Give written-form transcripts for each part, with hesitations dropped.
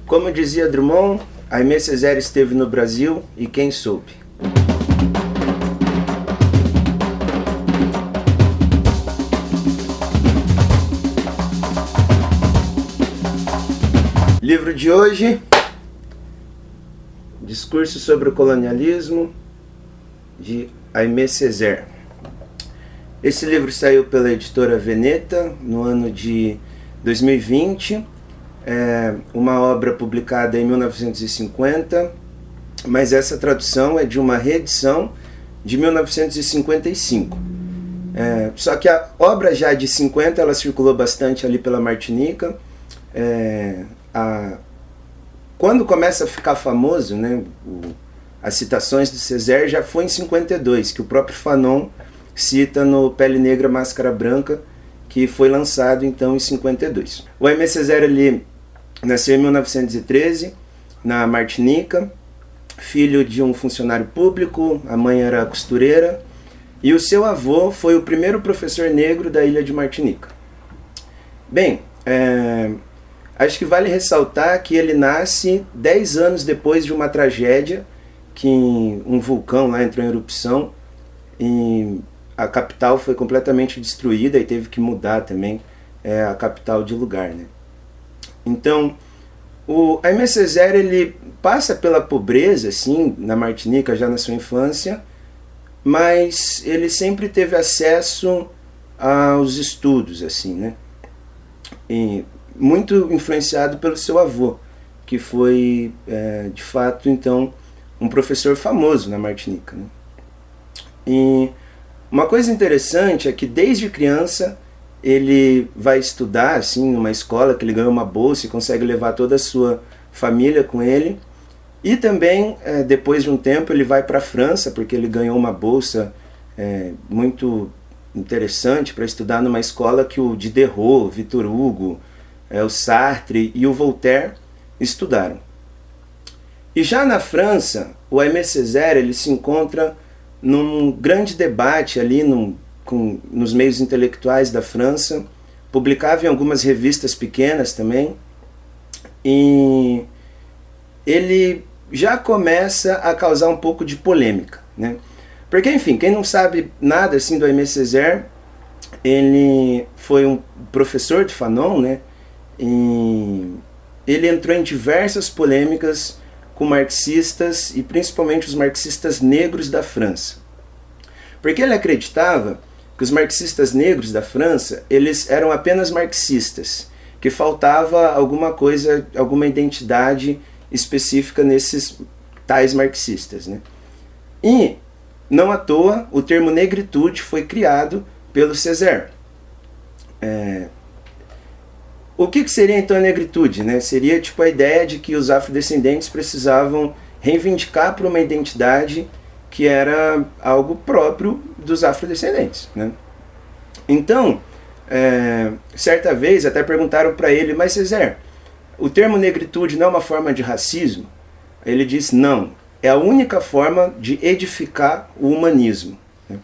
Como dizia Drummond, Aimé Césaire esteve no Brasil e quem soube. Livro de hoje, Discurso sobre o Colonialismo, de Aimé Césaire. Esse livro saiu pela editora Veneta no ano de 2020. É uma obra publicada em 1950, mas essa tradução é de uma reedição de 1955. Só que a obra já de 50 ela circulou bastante ali pela Martinica. Quando começa a ficar famoso, né, as citações de Césaire já foi em 52, que o próprio Fanon cita no Pele Negra, Máscara Branca, que foi lançado então em 52. O Aimé Césaire ele nasceu em 1913, na Martinica, filho de um funcionário público, a mãe era costureira, e o seu avô foi o primeiro professor negro da ilha de Martinica. Bem, acho que vale ressaltar que ele nasce 10 anos depois de uma tragédia, que um vulcão lá entrou em erupção, e a capital foi completamente destruída e teve que mudar também a capital de lugar, né? Então, o Aimé Césaire ele passa pela pobreza, assim, na Martinica, já na sua infância, mas ele sempre teve acesso aos estudos, assim, né? E muito influenciado pelo seu avô, que foi, de fato, então, um professor famoso na Martinica, né? E uma coisa interessante é que, desde criança, ele vai estudar assim, numa escola que ele ganhou uma bolsa e consegue levar toda a sua família com ele. E também, depois de um tempo, ele vai para a França, porque ele ganhou uma bolsa muito interessante para estudar numa escola que o Diderot, o Victor Hugo, o Sartre e o Voltaire estudaram. E já na França, o Aimé Césaire ele se encontra num grande debate ali nos meios intelectuais da França, publicava em algumas revistas pequenas também, e ele já começa a causar um pouco de polêmica, né? Porque, enfim, quem não sabe nada assim do Aimé Césaire, ele foi um professor de Fanon, né? E ele entrou em diversas polêmicas com marxistas e principalmente os marxistas negros da França. Porque ele acreditava que os marxistas negros da França, eles eram apenas marxistas, que faltava alguma coisa, alguma identidade específica nesses tais marxistas, né? E, não à toa, o termo negritude foi criado pelo Césaire. O que seria então a negritude, né? Seria tipo a ideia de que os afrodescendentes precisavam reivindicar por uma identidade que era algo próprio dos afrodescendentes, né? Então, certa vez até perguntaram para ele, mas Césaire, o termo negritude não é uma forma de racismo? Ele disse, não, é a única forma de edificar o humanismo, né?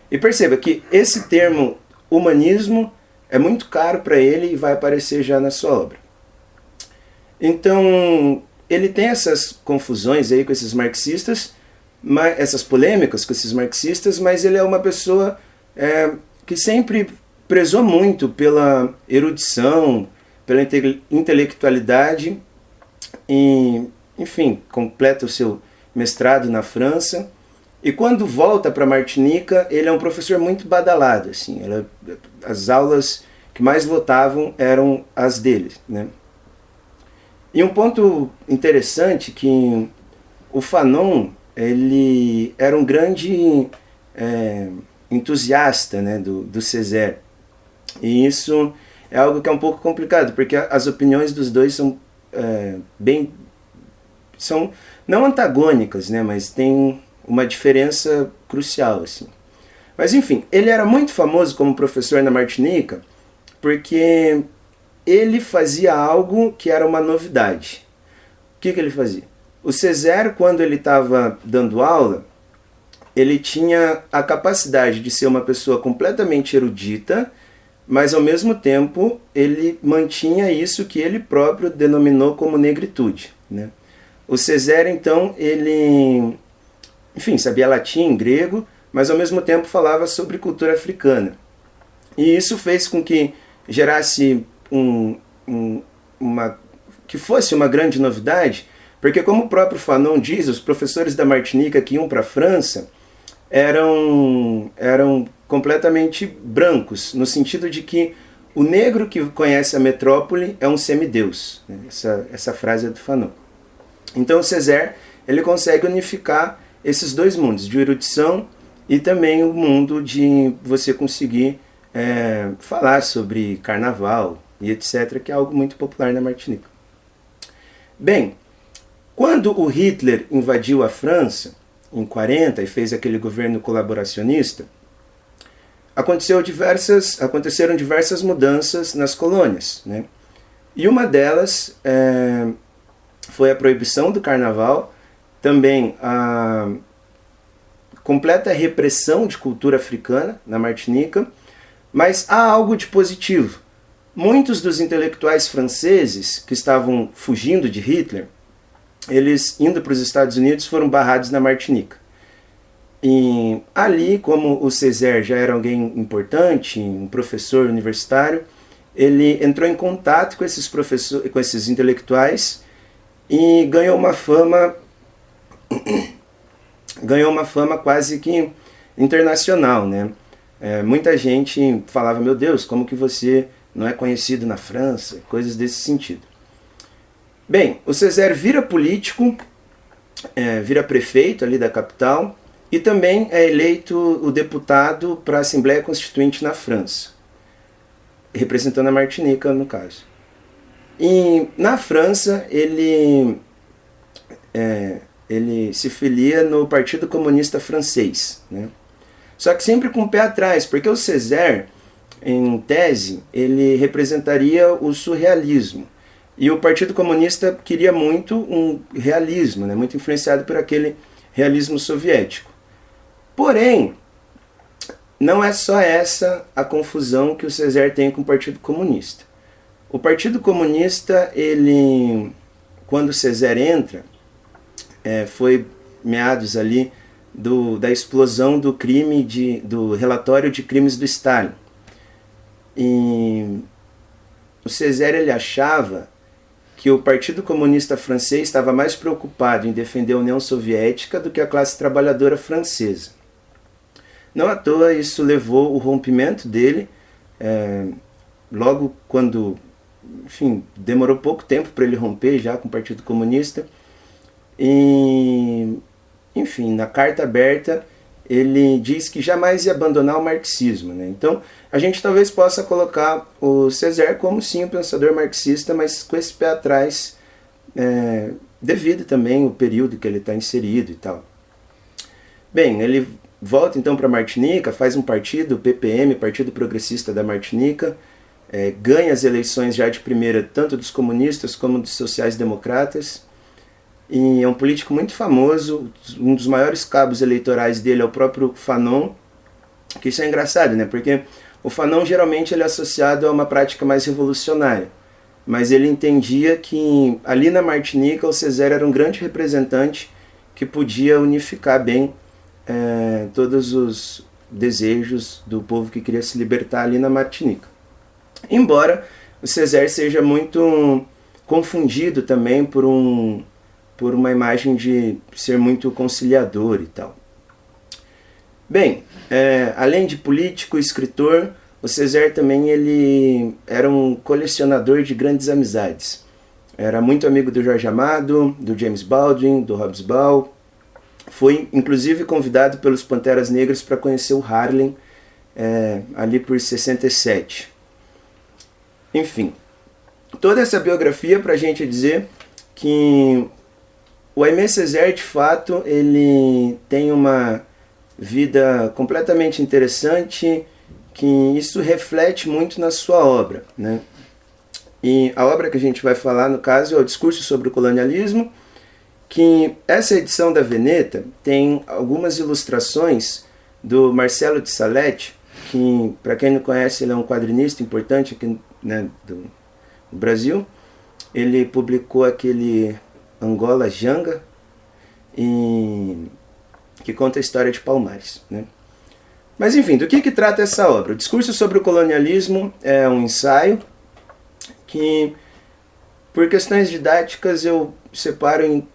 E perceba que esse termo humanismo é muito caro para ele e vai aparecer já na sua obra. Então, ele tem essas confusões aí com esses marxistas, essas polêmicas com esses marxistas, mas ele é uma pessoa que sempre prezou muito pela erudição, pela intelectualidade e, enfim, completa o seu mestrado na França. E quando volta para Martinica, ele é um professor muito badalado, assim, as aulas que mais lotavam eram as dele, né? E um ponto interessante que o Fanon, ele era um grande entusiasta, né, do Césaire. E isso é algo que é um pouco complicado, porque as opiniões dos dois são não antagônicas, né, mas tem uma diferença crucial, assim. Mas enfim, ele era muito famoso como professor na Martinica porque ele fazia algo que era uma novidade. O que ele fazia? O Césaire, quando ele estava dando aula, ele tinha a capacidade de ser uma pessoa completamente erudita, mas ao mesmo tempo ele mantinha isso que ele próprio denominou como negritude, né? O Césaire, então, ele, enfim, sabia latim, grego, mas ao mesmo tempo falava sobre cultura africana. E isso fez com que gerasse que fosse uma grande novidade, porque como o próprio Fanon diz, os professores da Martinica que iam para a França eram completamente brancos, no sentido de que o negro que conhece a metrópole é um semideus. Essa frase é do Fanon. Então o Césaire, ele consegue unificar esses dois mundos, de erudição e também o mundo de você conseguir falar sobre carnaval e etc., que é algo muito popular na Martinica. Bem, quando o Hitler invadiu a França, em 40, e fez aquele governo colaboracionista, aconteceram diversas mudanças nas colônias, né? E uma delas foi a proibição do carnaval, também a completa repressão de cultura africana na Martinica, mas há algo de positivo. Muitos dos intelectuais franceses que estavam fugindo de Hitler, eles indo para os Estados Unidos, foram barrados na Martinica. E ali, como o Césaire já era alguém importante, um professor universitário, ele entrou em contato com esses intelectuais e ganhou uma fama quase que internacional, né? Muita gente falava, meu Deus, como que você não é conhecido na França? Coisas desse sentido. Bem, o Césaire vira político, vira prefeito ali da capital e também é eleito o deputado para a Assembleia Constituinte na França, representando a Martinica, no caso. E na França ele se filia no Partido Comunista Francês, né? Só que sempre com o pé atrás, porque o Césaire, em tese, ele representaria o surrealismo. E o Partido Comunista queria muito um realismo, né? Muito influenciado por aquele realismo soviético. Porém, não é só essa a confusão que o Césaire tem com o Partido Comunista. O Partido Comunista, quando o Césaire entra, foi meados ali da explosão do do relatório de crimes do Stalin. E o Césaire, ele achava que o Partido Comunista Francês estava mais preocupado em defender a União Soviética do que a classe trabalhadora francesa. Não à toa isso levou o rompimento dele, logo quando, enfim, demorou pouco tempo para ele romper já com o Partido Comunista. E, enfim, na carta aberta ele diz que jamais ia abandonar o marxismo, né? Então a gente talvez possa colocar o Césaire como sim um pensador marxista, mas com esse pé atrás, devido também ao período que ele está inserido e tal. Bem, ele volta então para Martinica, faz um partido, o PPM, Partido Progressista da Martinica, ganha as eleições já de primeira, tanto dos comunistas como dos sociais-democratas, e é um político muito famoso. Um dos maiores cabos eleitorais dele é o próprio Fanon, que isso é engraçado, né? Porque o Fanon geralmente ele é associado a uma prática mais revolucionária, mas ele entendia que ali na Martinica o Césaire era um grande representante que podia unificar bem todos os desejos do povo que queria se libertar ali na Martinica. Embora o Césaire seja muito confundido também por uma imagem de ser muito conciliador e tal. Bem, além de político e escritor, o Césaire também ele era um colecionador de grandes amizades. Era muito amigo do Jorge Amado, do James Baldwin, do Hobsbawm. Foi inclusive convidado pelos Panteras Negras para conhecer o Harlem ali por 67. Enfim, toda essa biografia para a gente dizer que o Aimé Césaire, de fato, ele tem uma vida completamente interessante, que isso reflete muito na sua obra, né? E a obra que a gente vai falar, no caso, é o Discurso sobre o Colonialismo, que essa edição da Veneta tem algumas ilustrações do Marcelo de Salete, que, para quem não conhece, ele é um quadrinista importante aqui, né, do Brasil. Ele publicou aquele Angola Janga, que conta a história de Palmares, né? Mas enfim, do que trata essa obra? O Discurso sobre o Colonialismo é um ensaio que, por questões didáticas, eu separo em,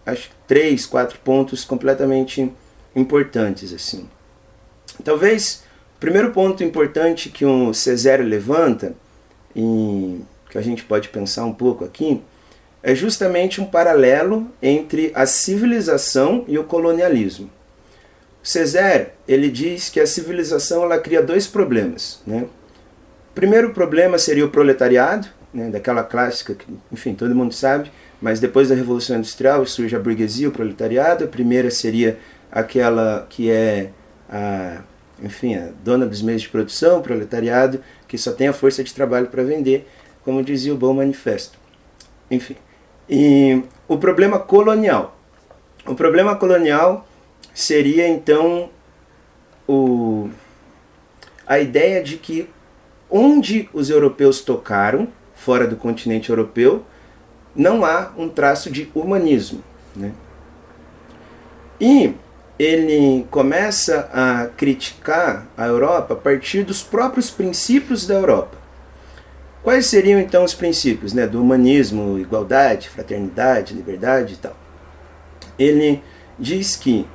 acho que 3, 4 pontos completamente importantes, assim. Talvez o primeiro ponto importante que o Césaire levanta, e que a gente pode pensar um pouco aqui, é justamente um paralelo entre a civilização e o colonialismo. Césaire, ele diz que a civilização ela cria 2 problemas, né? O primeiro problema seria o proletariado, né, daquela clássica que, enfim, todo mundo sabe, mas depois da Revolução Industrial surge a burguesia, o proletariado. A primeira seria aquela que é a dona dos meios de produção, o proletariado, que só tem a força de trabalho para vender, como dizia o Bom Manifesto. Enfim. E o problema colonial. O problema colonial seria, então, a ideia de que onde os europeus tocaram, fora do continente europeu, não há um traço de humanismo, né? E ele começa a criticar a Europa a partir dos próprios princípios da Europa. Quais seriam então os princípios, né, do humanismo, igualdade, fraternidade, liberdade e tal? Ele diz que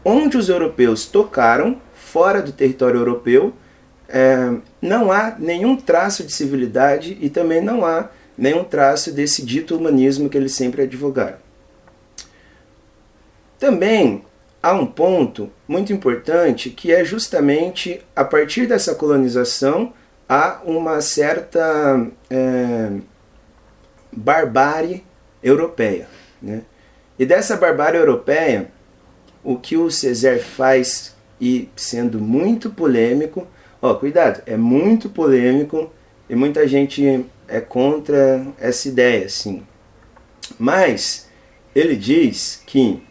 onde os europeus tocaram, fora do território europeu, não há nenhum traço de civilidade e também não há nenhum traço desse dito humanismo que eles sempre advogaram. Também há um ponto muito importante que é justamente a partir dessa colonização há uma certa barbárie europeia, né? E dessa barbárie europeia, o que o Césaire faz, e sendo muito polêmico, cuidado, é muito polêmico e muita gente é contra essa ideia, assim. Mas ele diz que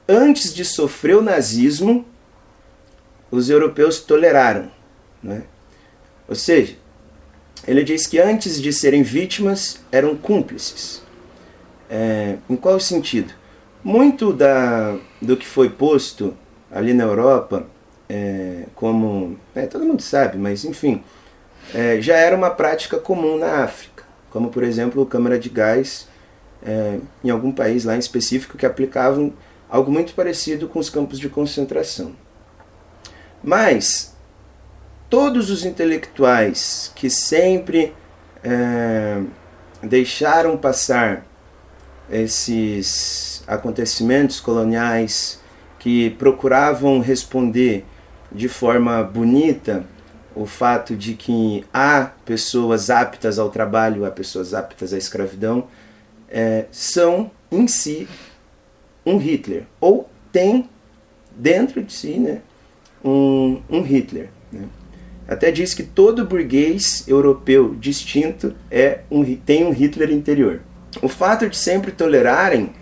antes de sofrer o nazismo, os europeus toleraram, né? Ou seja, ele diz que antes de serem vítimas, eram cúmplices. Em qual sentido? Muito do que foi posto ali na Europa, como todo mundo sabe, mas enfim, já era uma prática comum na África, como por exemplo câmara de gás em algum país lá em específico que aplicavam algo muito parecido com os campos de concentração. Mas todos os intelectuais que sempre deixaram passar esses acontecimentos coloniais, que procuravam responder de forma bonita o fato de que há pessoas aptas ao trabalho, há pessoas aptas à escravidão, são em si um Hitler, ou tem dentro de si, né, um Hitler, né? Até diz que todo burguês europeu distinto tem um Hitler interior. O fato de sempre tolerarem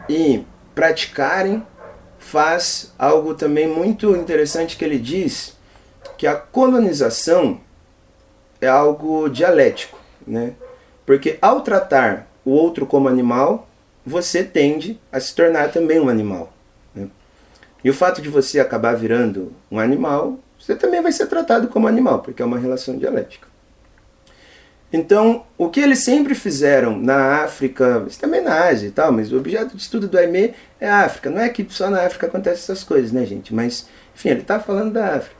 e praticarem faz algo também muito interessante, que ele diz que a colonização é algo dialético, né? Porque ao tratar o outro como animal, você tende a se tornar também um animal, né? E o fato de você acabar virando um animal, você também vai ser tratado como animal, porque é uma relação dialética. Então, o que eles sempre fizeram na África, também na Ásia e tal, mas o objeto de estudo do Aimé é a África. Não é que só na África acontecem essas coisas, né, gente? Mas, enfim, ele está falando da África.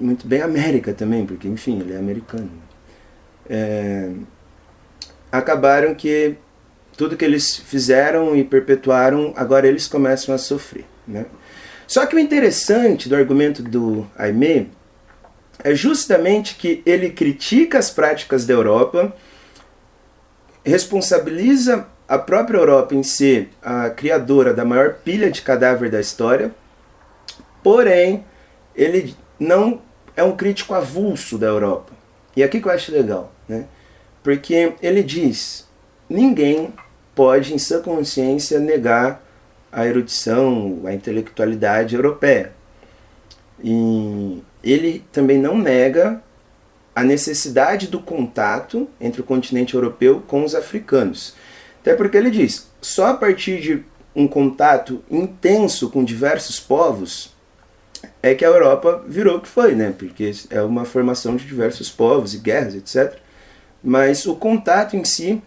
Muito bem América também, porque, enfim, ele é americano. Acabaram que tudo que eles fizeram e perpetuaram, agora eles começam a sofrer, né? Só que o interessante do argumento do Aimé é justamente que ele critica as práticas da Europa, responsabiliza a própria Europa em ser a criadora da maior pilha de cadáver da história, porém, ele não é um crítico avulso da Europa. E aqui que eu acho legal, né? Porque ele diz, ninguém pode, em sua consciência, negar a erudição, a intelectualidade europeia. E ele também não nega a necessidade do contato entre o continente europeu com os africanos. Até porque ele diz, só a partir de um contato intenso com diversos povos é que a Europa virou o que foi, né? Porque é uma formação de diversos povos e guerras, etc. Mas o contato em si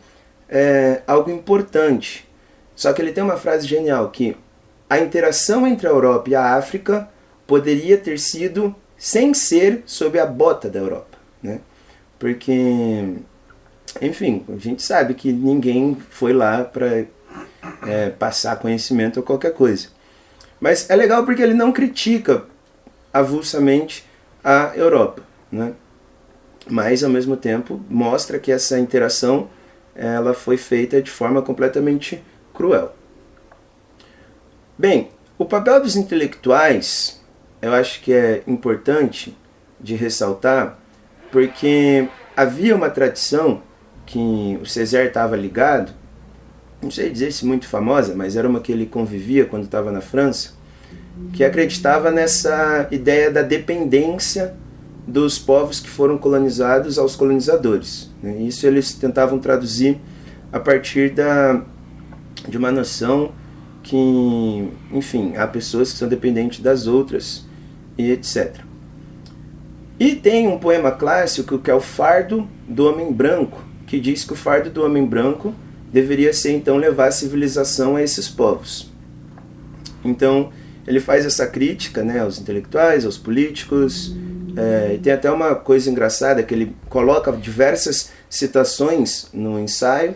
é algo importante. Só que ele tem uma frase genial, que a interação entre a Europa e a África poderia ter sido sem ser sob a bota da Europa, né? Porque, enfim, a gente sabe que ninguém foi lá para passar conhecimento ou qualquer coisa. Mas é legal porque ele não critica avulsamente a Europa, né? Mas, ao mesmo tempo, mostra que essa interação ela foi feita de forma completamente cruel. Bem, o papel dos intelectuais eu acho que é importante de ressaltar, porque havia uma tradição que o Césaire estava ligado, não sei dizer se muito famosa, mas era uma que ele convivia quando estava na França, que acreditava nessa ideia da dependência dos povos que foram colonizados aos colonizadores. Isso eles tentavam traduzir a partir de uma noção que, enfim, há pessoas que são dependentes das outras e etc. E tem um poema clássico que é o Fardo do Homem Branco, que diz que o fardo do homem branco deveria ser então levar a civilização a esses povos. Então ele faz essa crítica, né, aos intelectuais, aos políticos, e tem até uma coisa engraçada que ele coloca diversas citações no ensaio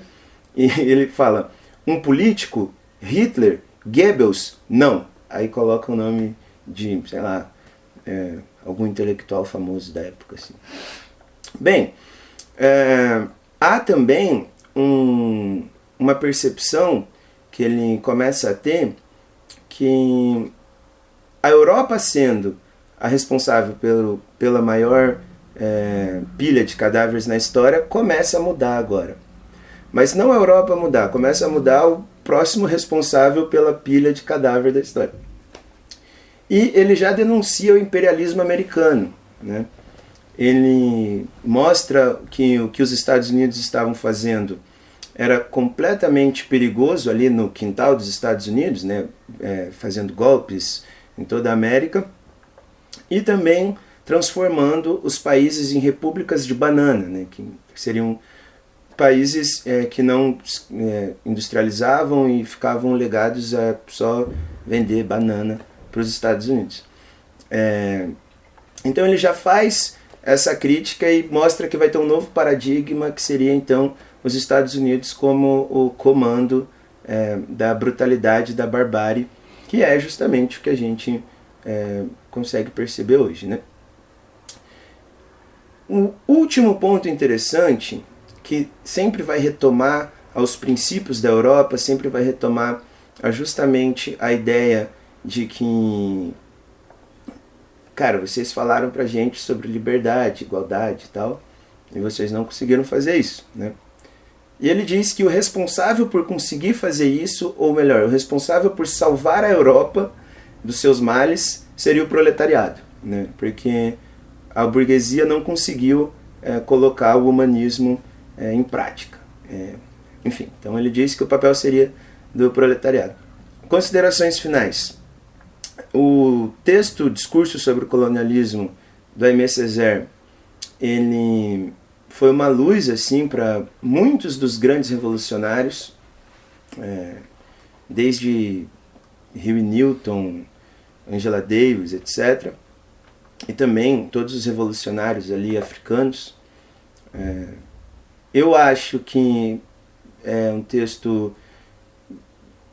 e ele fala, um político, Hitler, Goebbels, não. Aí coloca o nome de, sei lá, algum intelectual famoso da época. Assim. Bem, há também uma percepção que ele começa a ter que a Europa sendo a responsável pela maior pilha de cadáveres na história, começa a mudar agora. Mas não a Europa mudar, começa a mudar o próximo responsável pela pilha de cadáver da história. E ele já denuncia o imperialismo americano, né? Ele mostra que o que os Estados Unidos estavam fazendo era completamente perigoso ali no quintal dos Estados Unidos, né? Fazendo golpes em toda a América, e também transformando os países em repúblicas de banana, né? Que seriam países que não industrializavam e ficavam legados a só vender banana para os Estados Unidos. Então ele já faz essa crítica e mostra que vai ter um novo paradigma, que seria então os Estados Unidos como o comando da brutalidade, da barbárie, que é justamente o que a gente consegue perceber hoje, né? O último ponto interessante, que sempre vai retomar aos princípios da Europa, sempre vai retomar justamente a ideia de que, cara, vocês falaram pra gente sobre liberdade, igualdade e tal, e vocês não conseguiram fazer isso, né? E ele diz que o responsável por conseguir fazer isso, ou melhor, o responsável por salvar a Europa dos seus males, seria o proletariado, né? Porque a burguesia não conseguiu colocar o humanismo em prática. Enfim, então ele diz que o papel seria do proletariado. Considerações finais. O texto Discurso sobre o Colonialismo, do Aimé Césaire, ele foi uma luz assim, para muitos dos grandes revolucionários, desde Huey Newton, Angela Davis, etc., e também todos os revolucionários ali africanos. Eu acho que é um texto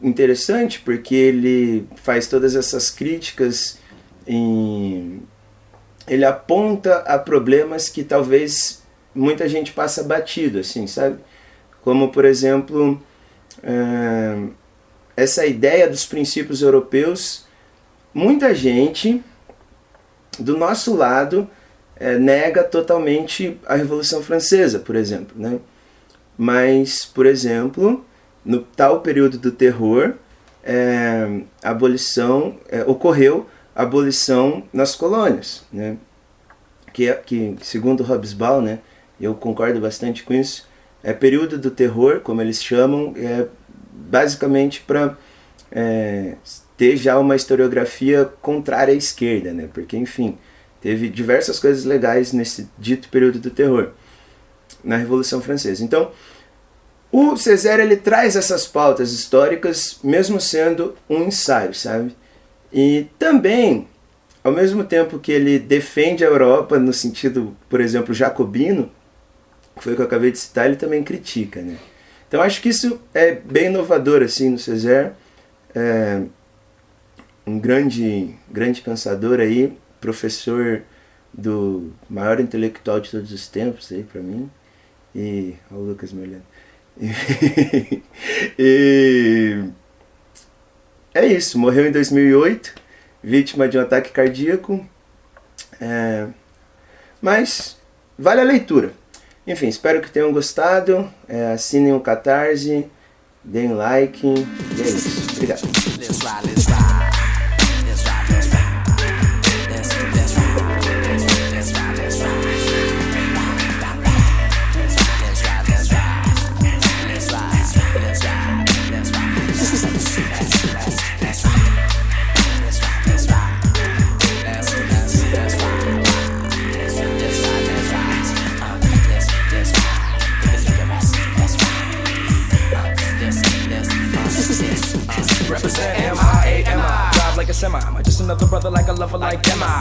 interessante porque ele faz todas essas críticas e ele aponta a problemas que talvez muita gente passa batido, assim, sabe? Como, por exemplo, essa ideia dos princípios europeus. Muita gente do nosso lado nega totalmente a Revolução Francesa, por exemplo, né? Mas, por exemplo, no tal período do terror, ocorreu a abolição nas colônias, né? Que segundo Hobsbawm, né, eu concordo bastante com isso, período do terror, como eles chamam, basicamente para ter já uma historiografia contrária à esquerda, né? Porque, enfim, teve diversas coisas legais nesse dito período do terror, na Revolução Francesa. Então, o Césaire, ele traz essas pautas históricas, mesmo sendo um ensaio, sabe? E também, ao mesmo tempo que ele defende a Europa no sentido, por exemplo, jacobino, que foi o que eu acabei de citar, ele também critica, né? Então acho que isso é bem inovador assim, no Césaire. Um grande pensador aí, professor do maior intelectual de todos os tempos aí para mim. E olha o Lucas me olhando. E é isso, morreu em 2008, vítima de um ataque cardíaco. Mas vale a leitura. Enfim, espero que tenham gostado. Assinem o Catarse, deem like. E é isso. Obrigado. Represent M-I-A-M-I. Drive like a semi. Am I just another brother like a lover like M-I?